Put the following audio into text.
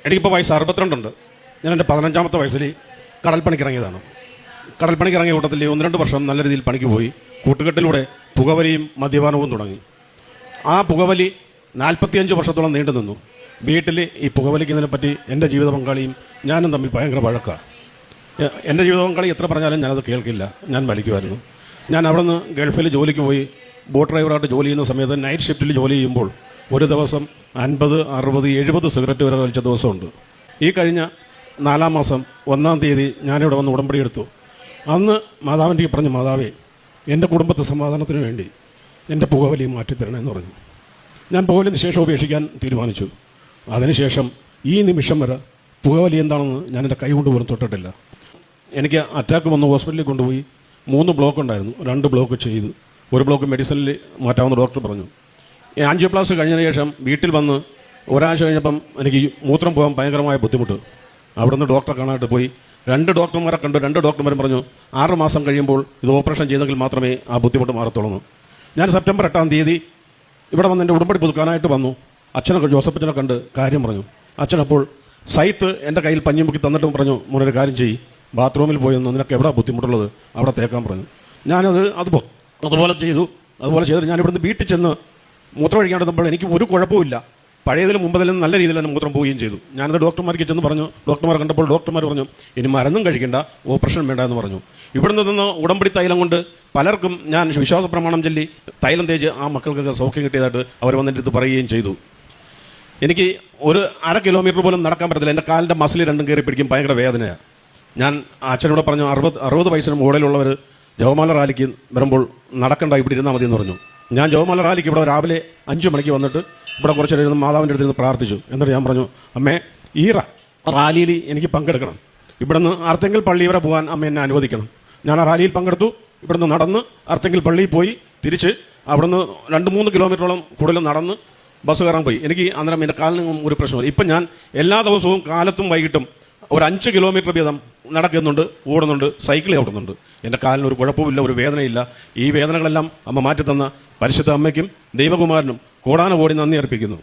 എനിക്കിപ്പോൾ വയസ്സ് 62 ഞാൻ എൻ്റെ 15ാമത്തെ വയസ്സിൽ കടൽപ്പണിക്കിറങ്ങിയതാണ്. കടൽപ്പണിക്കിറങ്ങിയ കൂട്ടത്തിൽ 1-2 വർഷം നല്ല രീതിയിൽ പണിക്ക് പോയി. കൂട്ടുകെട്ടിലൂടെ പുകവലിയും മദ്യപാനവും തുടങ്ങി. ആ പുകവലി 45 വർഷത്തോളം നീണ്ടു നിന്നു. വീട്ടിൽ ഈ പുകവലിക്കുന്നതിനെ പറ്റി എൻ്റെ ജീവിത പങ്കാളിയും ഞാനും തമ്മിൽ ഭയങ്കര വഴക്കാണ്. എൻ്റെ ജീവിത പങ്കാളി എത്ര പറഞ്ഞാലും ഞാനത് കേൾക്കില്ല. ഞാൻ വലിക്കുമായിരുന്നു. ഞാൻ അവിടെ നിന്ന് ഗൾഫിൽ ജോലിക്ക് പോയി ബോട്ട് ഡ്രൈവറായിട്ട് ജോലി ചെയ്യുന്ന സമയത്ത് നൈറ്റ് ഷിഫ്റ്റിൽ ജോലി ചെയ്യുമ്പോൾ ഒരു ദിവസം 50, 60, 70 സിഗരറ്റ് വരെ വലിച്ച ദിവസമുണ്ട്. ഈ കഴിഞ്ഞ 4-ാം മാസം 1-ാം തീയതി ഞാനിവിടെ വന്ന് ഉടമ്പടി എടുത്തു. അന്ന് മാതാവിൻ്റെ പറഞ്ഞു, മാതാവേ, എൻ്റെ കുടുംബത്തെ സമാധാനത്തിന് വേണ്ടി എൻ്റെ പുകവലി മാറ്റിത്തരണമെന്ന് പറഞ്ഞു. ഞാൻ പുകവലിന് ശേഷം ഉപേക്ഷിക്കാൻ തീരുമാനിച്ചു. അതിനുശേഷം ഈ നിമിഷം വരെ പുകവലി എന്താണെന്ന് ഞാൻ എൻ്റെ കൈ കൊണ്ട് പോലും തൊട്ടിട്ടില്ല. എനിക്ക് അറ്റാക്ക് വന്ന് ഹോസ്പിറ്റലിൽ കൊണ്ടുപോയി 3 ബ്ലോക്ക് ഉണ്ടായിരുന്നു. 2 ബ്ലോക്ക് ചെയ്തു. 1 ബ്ലോക്ക് മെഡിസിനിൽ മാറ്റാമെന്ന് ഡോക്ടർ പറഞ്ഞു. ആൻജിയോപ്ലാസ്റ്റി കഴിഞ്ഞതിന് ശേഷം വീട്ടിൽ വന്ന് ഒരാഴ്ച കഴിഞ്ഞപ്പം എനിക്ക് മൂത്രം പോകാൻ ഭയങ്കരമായ ബുദ്ധിമുട്ട്. അവിടുന്ന് ഡോക്ടറെ കാണാനായിട്ട് പോയി 2 ഡോക്ടർമാരെ കണ്ടു. 2 ഡോക്ടർമാരും പറഞ്ഞു 6 മാസം കഴിയുമ്പോൾ ഇത് ഓപ്പറേഷൻ ചെയ്തെങ്കിൽ മാത്രമേ ആ ബുദ്ധിമുട്ട് മാറത്തുള്ളൂ. ഞാൻ സെപ്റ്റംബർ 8-ാം തീയതി ഇവിടെ വന്ന് എൻ്റെ ഉടമ്പടി പുതുക്കാനായിട്ട് വന്നു. അച്ഛനൊക്കെ ജോസഫച്ചനെ കണ്ട് കാര്യം പറഞ്ഞു. അച്ഛനപ്പോൾ സൈത്ത് എൻ്റെ കയ്യിൽ പഞ്ഞിമുക്കി തന്നിട്ടും പറഞ്ഞു, മോനൊരു കാര്യം ചെയ്യും, ബാത്റൂമിൽ പോയി ഒന്ന് നിനക്ക് എവിടെ ബുദ്ധിമുട്ടുള്ളത് അവിടെ തേക്കാൻ പറഞ്ഞു. ഞാനത് അതുപോലെ ചെയ്തിട്ട് ഞാൻ ഇവിടുന്ന് വീട്ടിൽ ചെന്ന് മൂത്രം ഒഴിക്കാണ്ടിരുന്നപ്പോൾ എനിക്ക് ഒരു കുഴപ്പമില്ല. പഴയതിലും മുമ്പതിലും നല്ല രീതിയിൽ തന്നെ മൂത്രം പോവുകയും ചെയ്തു. ഞാനത് ഡോക്ടർമാർക്ക് ചെന്ന് പറഞ്ഞു. ഡോക്ടർമാർ കണ്ടപ്പോൾ ഡോക്ടർമാർ പറഞ്ഞു, ഇനി മരുന്നും കഴിക്കേണ്ട, ഓപ്പറേഷൻ വേണ്ട എന്ന് പറഞ്ഞു. ഇവിടുന്ന് നിന്ന് ഉടമ്പടി തൈലം കൊണ്ട് പലർക്കും ഞാൻ വിശ്വാസ പ്രമാണം ചൊല്ലി തൈലം തേച്ച് ആ മക്കൾക്കൊക്കെ സൗഖ്യം കിട്ടിയതായിട്ട് അവർ വന്നിട്ട് അടുത്ത് പറയുകയും ചെയ്തു. എനിക്ക് ഒരു 1/2 കിലോമീറ്റർ പോലും നടക്കാൻ പറ്റത്തില്ല. എൻ്റെ കാലിൻ്റെ മസിൽ രണ്ടും കയറി പിടിക്കും, ഭയങ്കര വേദനയാണ്. ഞാൻ അച്ഛനോട് പറഞ്ഞു, 60 വയസ്സിന് മുകളിലുള്ളവർ ജവമാല റാലിക്ക് വരുമ്പോൾ നടക്കണ്ട, ഇവിടെ ഇരുന്നാൽ മതി എന്ന് പറഞ്ഞു. ഞാൻ ജവമാല റാലിക്ക് ഇവിടെ രാവിലെ 5 മണിക്ക് വന്നിട്ട് ഇവിടെ കുറച്ച് നേരം മാതാവിൻ്റെ അടുത്ത് നിന്ന് പ്രാർത്ഥിച്ചു. എന്നിട്ട് ഞാൻ പറഞ്ഞു, അമ്മേ, ഈ റാലിയിൽ എനിക്ക് പങ്കെടുക്കണം. ഇവിടുന്ന് അർത്തേങ്കൽ പള്ളി വരെ പോകാൻ അമ്മ എന്നെ അനുവദിക്കണം. ഞാൻ ആ റാലിയിൽ പങ്കെടുത്തു. ഇവിടുന്ന് നടന്ന് അർത്തേങ്കൽ പള്ളിയിൽ പോയി തിരിച്ച് അവിടുന്ന് 2-3 കിലോമീറ്ററോളം കൂടുതൽ നടന്ന് ബസ് കയറാൻ പോയി. എനിക്ക് അന്നേരം എൻ്റെ കാലിനും ഒരു പ്രശ്നമില്ല. ഇപ്പം ഞാൻ എല്ലാ ദിവസവും കാലത്തും വൈകിട്ടും ഒരു 5 കിലോമീറ്റർ വീതം നടക്കുന്നുണ്ട്, ഓടുന്നുണ്ട്, സൈക്കിൾ ഓടുന്നുണ്ട്. എൻ്റെ കാലിന് ഒരു കുഴപ്പമില്ല, ഒരു വേദനയില്ല. ഈ വേദനകളെല്ലാം അമ്മ മാറ്റിത്തന്ന പരിശുദ്ധ അമ്മയ്ക്കും ദൈവകുമാരനും കോടാനുകോടി നന്ദി അർപ്പിക്കുന്നു.